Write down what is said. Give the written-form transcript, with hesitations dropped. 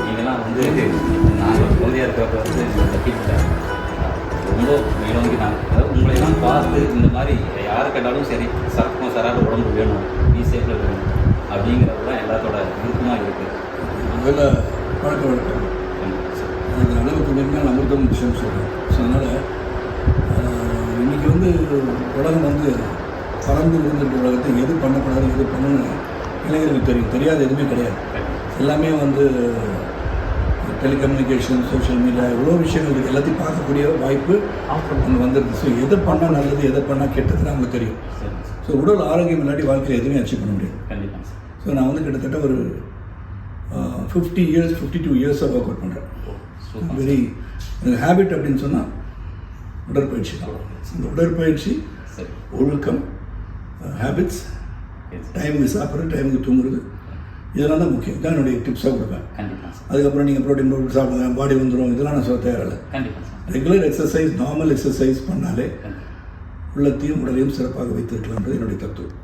நீங்கள்லாம் வந்து நாங்கள் குழந்தையாக இருக்கிறப்ப வந்து கட்டிக்கிட்டேன் ரொம்ப மேலோங்கி நான் அதாவது உங்களையெல்லாம் பார்த்து இந்த மாதிரி யாரை கேட்டாலும் சரி சரக்கும் சராட உடம்பு வேணும் சேஃபில் வேணும் அப்படிங்கிறது தான் எல்லாத்தோட விருப்பமாக இருக்குது. முதல்ல பழக்க வழக்கம் அந்த அளவுக்கு மிகவும் அமிர்தம் விஷயம் சொல்கிறேன். ஸோ அதனால் இன்றைக்கி வந்து உலகம் வந்து பறந்து விழுந்திருக்க உலகத்தை எது பண்ணக்கூடாது எது பண்ணணும்னு இளைஞர்களுக்கு தெரியும். தெரியாத எதுவுமே கிடையாது. எல்லாமே வந்து டெலிகம்யூனிகேஷன் சோஷியல் மீடியா இவ்வளோ விஷயங்கள் இருக்குது. எல்லாத்தையும் பார்க்கக்கூடிய வாய்ப்பு அங்கே வந்துடுது. ஸோ எதை பண்ணால் நல்லது எதை பண்ணால் கெட்டதுன்னு அவங்களுக்கு தெரியும். ஸோ உடல் ஆரோக்கியம் இல்லாட்டி வாழ்க்கையில் எதுவுமே அச்சீவ் பண்ண முடியாது. ஸோ நான் வந்து கிட்டத்தட்ட ஒரு 52 இயர்ஸாக ஒர்க் அவுட் பண்ணுறேன். வெரி எனக்கு ஹேபிட் அப்படின்னு சொன்னால் உடற்பயிற்சி தான். இந்த உடற்பயிற்சி ஒழுக்கம் ஹேபிட்ஸ் டைமுக்கு சாப்பிட்றது டைமுக்கு தூங்குறது இதெல்லாம் தான் முக்கியம். இதான் என்னுடைய டிப்ஸாக கொடுப்பேன். அதுக்கப்புறம் நீங்கள் ப்ரோட்டீன் பவுடர் சாப்பிடுங்க பாடி வந்துடும் இதெல்லாம் நான் சொல்ல தேவையில்லை. ரெகுலர் எக்ஸசைஸ் நார்மல் எக்ஸசைஸ் பண்ணாலே உள்ளத்தையும் உடலையும் சிறப்பாக வைத்திருக்கலாம்ன்றது என்னுடைய தத்துவம்.